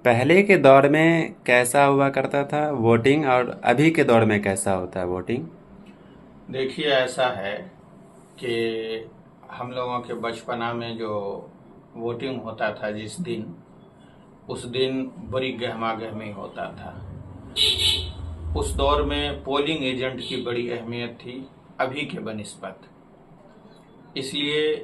पहले के दौर में कैसा हुआ करता था वोटिंग और अभी के दौर में कैसा होता है वोटिंग? देखिए, ऐसा है कि हम लोगों के बचपना में जो वोटिंग होता था जिस दिन, उस दिन बड़ी गहमा गहमी होता था। उस दौर में पोलिंग एजेंट की बड़ी अहमियत थी अभी के बनिस्बत, इसलिए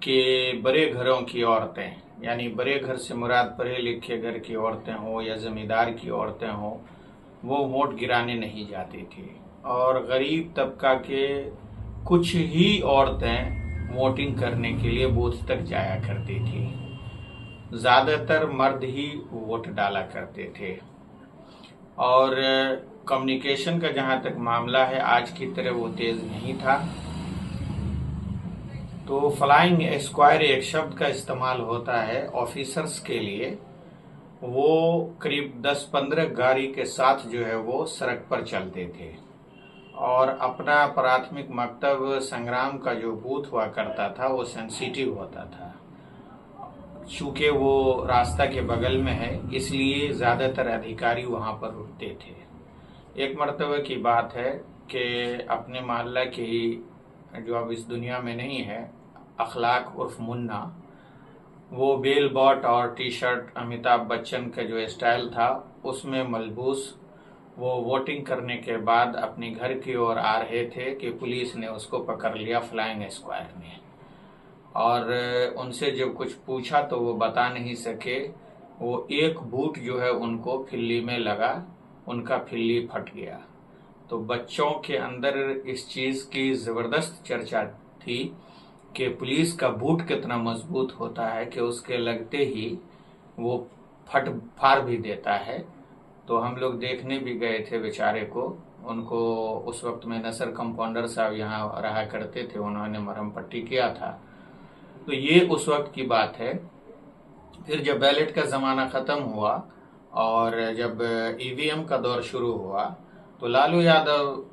कि बड़े घरों की औरतें, यानी बड़े घर से मुराद पढ़े लिखे घर की औरतें हों या जमींदार की औरतें हों, वो वोट गिराने नहीं जाती थी। और गरीब तबका के कुछ ही औरतें वोटिंग करने के लिए बूथ तक जाया करती थी। ज़्यादातर मर्द ही वोट डाला करते थे। और कम्युनिकेशन का जहाँ तक मामला है, आज की तरह वो तेज़ नहीं था। तो फ्लाइंग स्क्वायर एक शब्द का इस्तेमाल होता है ऑफिसर्स के लिए। वो करीब 10-15 गाड़ी के साथ जो है वो सड़क पर चलते थे और अपना प्राथमिक मकतब संग्राम का जो बूथ हुआ करता था वो सेंसिटिव होता था। चूंकि वो रास्ता के बगल में है, इसलिए ज़्यादातर अधिकारी वहाँ पर रुकते थे। एक मर्तबा की बात है कि अपने मोहल्ला के ही, जो अब इस दुनिया में नहीं है, अखलाक उर्फ मुन्ना, वो बेल बॉट और टी शर्ट अमिताभ बच्चन का जो स्टाइल था उसमें मलबूस, वो वोटिंग करने के बाद अपने घर की ओर आ रहे थे कि पुलिस ने उसको पकड़ लिया फ्लाइंग स्क्वायर ने। और उनसे जब कुछ पूछा तो वो बता नहीं सके। वो एक बूट जो है उनको फिल्ली में लगा, उनका फिल्ली फट गया। तो बच्चों के अंदर इस चीज़ की ज़बरदस्त चर्चा थी कि पुलिस का बूट कितना मजबूत होता है कि उसके लगते ही वो फट फाड़ भी देता है। तो हम लोग देखने भी गए थे बेचारे को। उनको उस वक्त में नसर कंपाउंडर साहब यहाँ रहा करते थे, उन्होंने मरहम पट्टी किया था। तो ये उस वक्त की बात है। फिर जब बैलेट का ज़माना ख़त्म हुआ और जब ईवीएम का दौर शुरू हुआ, तो लालू यादव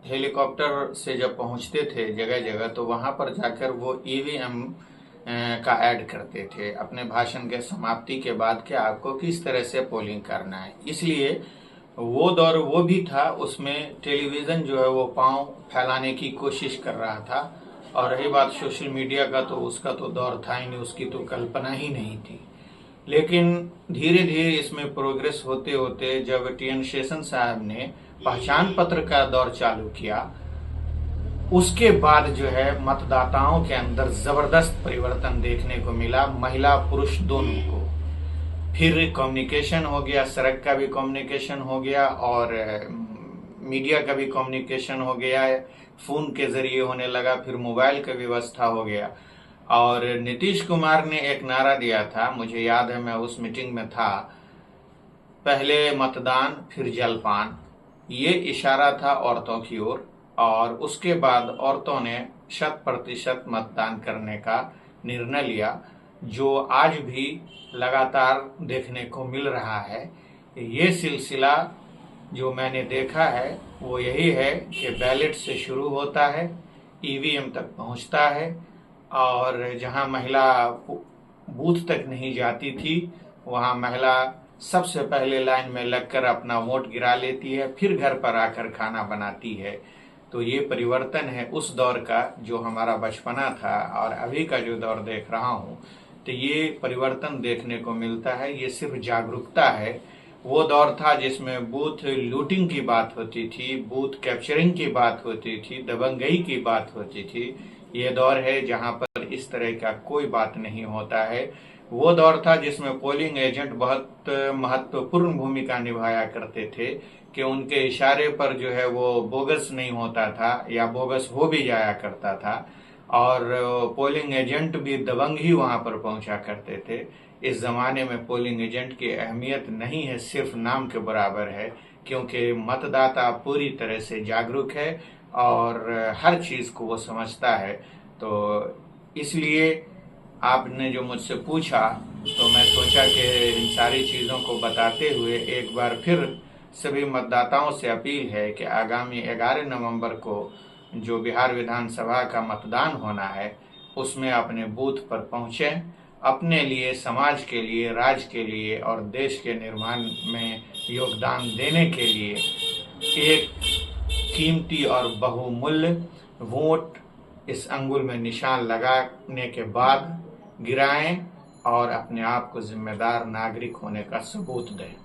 हेलीकॉप्टर से जब पहुंचते थे जगह जगह, तो वहां पर जाकर वो ईवीएम का ऐड करते थे अपने भाषण के समाप्ति के बाद कि आपको किस तरह से पोलिंग करना है। इसलिए वो दौर वो भी था, उसमें टेलीविज़न जो है वो पांव फैलाने की कोशिश कर रहा था। और रही बात सोशल मीडिया का, तो उसका तो दौर था ही नहीं, उसकी तो कल्पना ही नहीं थी। लेकिन धीरे धीरे इसमें प्रोग्रेस होते होते जब टी.एन. शेषन साहब ने पहचान पत्र का दौर चालू किया, उसके बाद जो है मतदाताओं के अंदर जबरदस्त परिवर्तन देखने को मिला, महिला पुरुष दोनों को। फिर कम्युनिकेशन हो गया, सड़क का भी कम्युनिकेशन हो गया और मीडिया का भी कम्युनिकेशन हो गया है, फोन के जरिए होने लगा, फिर मोबाइल का व्यवस्था हो गया। और नीतीश कुमार ने एक नारा दिया था, मुझे याद है मैं उस मीटिंग में था, पहले मतदान फिर जलपान। ये इशारा था औरतों की ओर। और उसके बाद औरतों ने 100% मतदान करने का निर्णय लिया, जो आज भी लगातार देखने को मिल रहा है। ये सिलसिला जो मैंने देखा है वो यही है कि बैलेट से शुरू होता है, ईवीएम तक पहुंचता है, और जहां महिला बूथ तक नहीं जाती थी, वहां महिला सबसे पहले लाइन में लगकर अपना वोट गिरा लेती है, फिर घर पर आकर खाना बनाती है। तो ये परिवर्तन है उस दौर का जो हमारा बचपना था, और अभी का जो दौर देख रहा हूँ, तो ये परिवर्तन देखने को मिलता है। ये सिर्फ जागरूकता है। वो दौर था जिसमें बूथ लूटिंग की बात होती थी, बूथ कैप्चरिंग की बात होती थी, दबंगई की बात होती थी। ये दौर है जहां पर इस तरह का कोई बात नहीं होता है। वो दौर था जिसमें पोलिंग एजेंट बहुत महत्वपूर्ण भूमिका निभाया करते थे कि उनके इशारे पर जो है वो बोगस नहीं होता था या बोगस हो भी जाया करता था। और पोलिंग एजेंट भी दबंग ही वहां पर पहुंचा करते थे। इस जमाने में पोलिंग एजेंट की अहमियत नहीं है, सिर्फ नाम के बराबर है, क्योंकि मतदाता पूरी तरह से जागरूक है और हर चीज को वो समझता है। तो इसलिए आपने जो मुझसे पूछा, तो मैं सोचा कि इन सारी चीज़ों को बताते हुए एक बार फिर सभी मतदाताओं से अपील है कि आगामी 11 नवंबर को जो बिहार विधानसभा का मतदान होना है, उसमें अपने बूथ पर पहुंचें अपने लिए, समाज के लिए, राज्य के लिए और देश के निर्माण में योगदान देने के लिए एक कीमती और बहुमूल्य वोट इस अंगुल में निशान लगाने के बाद गिराएं और अपने आप को जिम्मेदार नागरिक होने का सबूत दें।